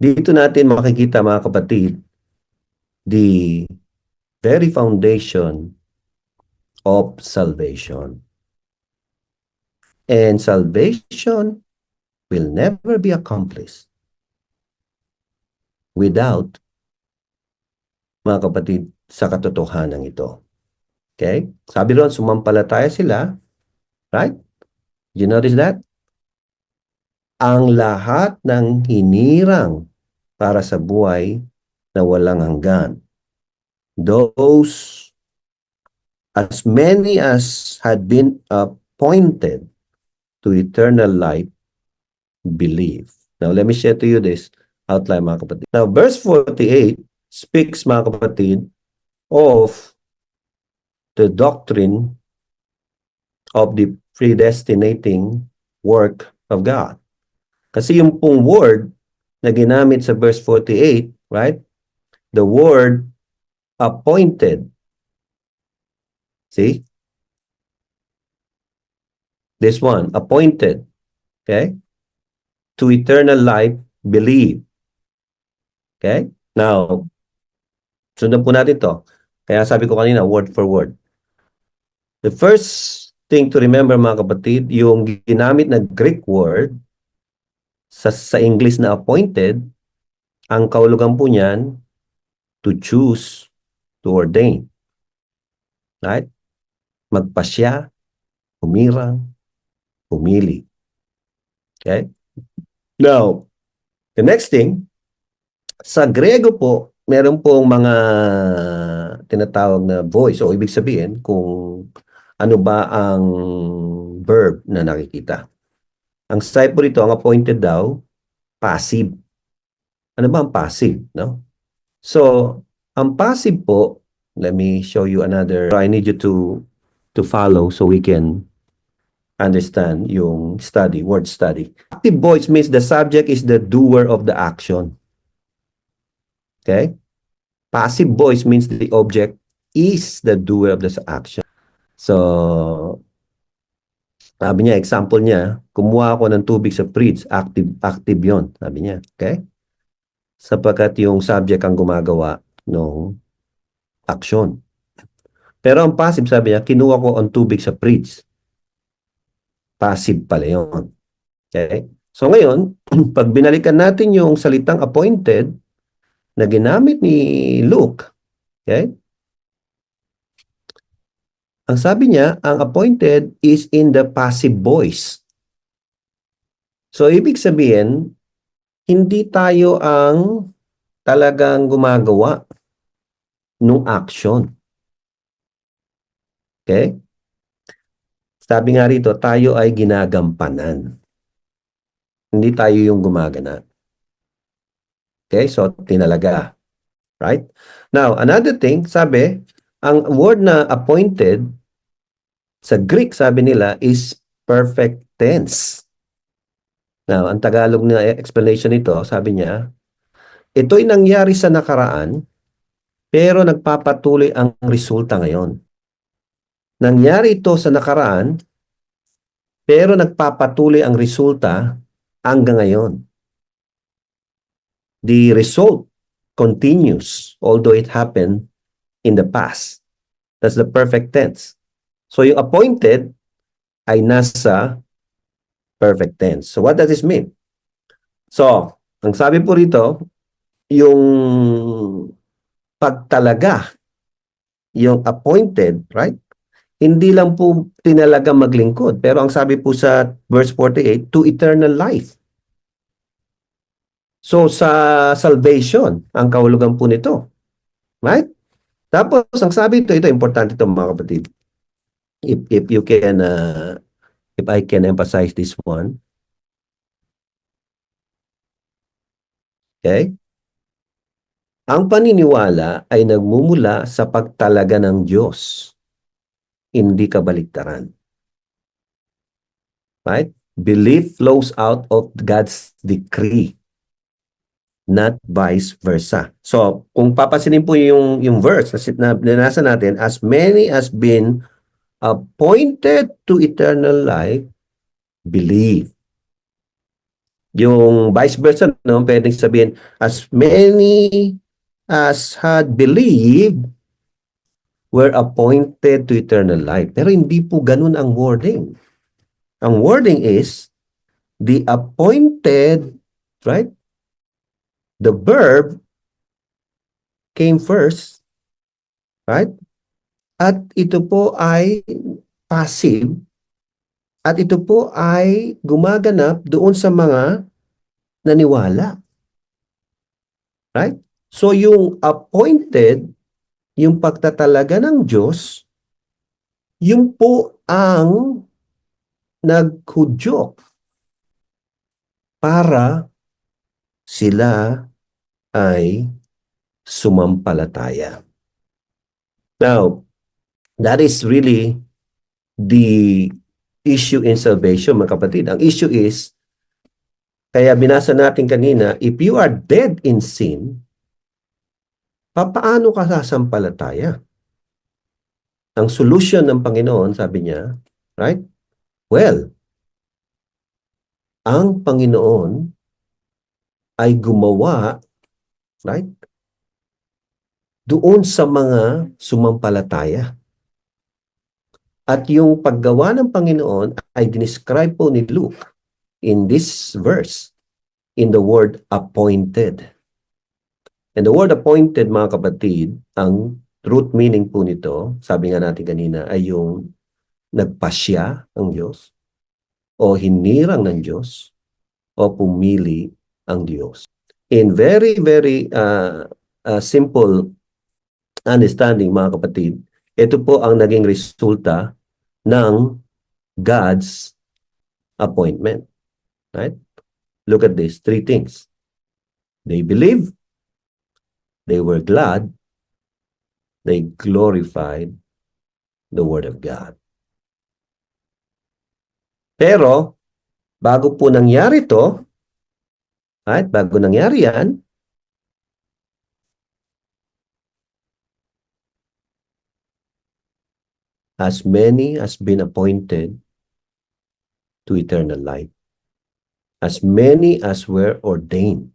Dito natin makikita mga kapatid, the very foundation of salvation. And salvation will never be accomplished without, mga kapatid, sa katotohanan ito. Okay? Sabi ron, sumampalataya sila, right? You notice that? Ang lahat ng hinirang para sa buhay na walang hanggan. Those, as many as had been appointed to eternal life, believe. Now, let me share to you this outline, mga kapatid. Now, verse 48 speaks, mga kapatid, of the doctrine of the predestinating work of God. Kasi yung pong word na ginamit sa verse 48, right? The word appointed. See? This one, appointed. Okay? To eternal life, believe. Okay? Now, sundan po natin to. Kaya sabi ko kanina, word for word. The first thing to remember, mga kapatid, yung ginamit na Greek word sa English na appointed, ang kahulugan po niyan, to choose, to ordain. Right? Magpasya, humirang, pumili. Okay? Now, the next thing, sa Grego po, meron pong mga tinatawag na voice o ibig sabihin kung ano ba ang verb na nakikita. Ang type po rito, ang appointed daw, passive. Ano ba ang passive? No? So, ang passive po, let me show you another. I need you to follow so we can understand yung study, word study. Active voice means the subject is the doer of the action. Okay? Passive voice means the object is the doer of the action. So, sabi niya, example niya, kumuha ako ng tubig sa fridge, active yon, sabi niya. Okay? Sapagkat yung subject ang gumagawa ng action. Pero ang passive, sabi niya, kinuha ko ang tubig sa fridge. Passive pala yun. Okay? So ngayon, pag binalikan natin yung salitang appointed na ginamit ni Luke, okay? Ang sabi niya, ang appointed is in the passive voice. So ibig sabihin, hindi tayo ang talagang gumagawa ng action. Okay? Sabi nga rito, tayo ay ginagampanan. Hindi tayo yung gumagana. Okay? So, tinalaga. Right? Now, another thing, sabi, ang word na appointed, sa Greek, sabi nila, is perfect tense. Now, ang Tagalog na explanation nito, sabi niya, ito'y nangyari sa nakaraan, pero nagpapatuloy ang resulta ngayon. Nangyari ito sa nakaraan, pero nagpapatuloy ang resulta hanggang ngayon. The result continues, although it happened in the past. That's the perfect tense. So yung appointed ay nasa perfect tense. So what does this mean? So, ang sabi po rito, yung pagtalaga, yung appointed, right? Hindi lang po tinalaga maglingkod. Pero ang sabi po sa verse 48, to eternal life. So sa salvation, ang kahulugan po nito. Right? Tapos, ang sabi ito importante ito mga kapatid. If you can, if I can emphasize this one. Okay? Ang paniniwala ay nagmumula sa pagtalaga ng Diyos. Hindi kabaliktaran. Right? Belief flows out of God's decree, not vice versa. So, kung papasinin po yung verse na nasa natin, as many as been appointed to eternal life, believe. Yung vice versa, no, pwedeng sabihin, as many as had believed were appointed to eternal life. Pero hindi po ganun ang wording. Ang wording is, the appointed, right? The verb came first, right? At ito po ay passive, at ito po ay gumaganap doon sa mga naniwala. Right? So yung appointed, yung pagtatalaga ng Diyos, yung po ang naghudyok para sila ay sumampalataya. Now, that is really the issue in salvation, mga kapatid. Ang issue is, kaya binasa natin kanina, if you are dead in sin, paano ka sasampalataya? Ang solution ng Panginoon, sabi niya, right? Well, ang Panginoon ay gumawa, right? Doon sa mga sumampalataya. At yung paggawa ng Panginoon ay dinescribe po ni Luke in this verse in the word appointed. And the word appointed, mga kapatid, ang root meaning po nito, sabi nga natin kanina, ay yung nagpasya ang Diyos o hinirang ng Diyos o pumili ang Diyos. In very, very simple understanding, mga kapatid, ito po ang naging resulta ng God's appointment. Right? Look at this, three things. They believed, they were glad, they glorified the Word of God. Pero, bago po nangyari to, right? Bago nangyari yan, as many as been appointed to eternal life, as many as were ordained.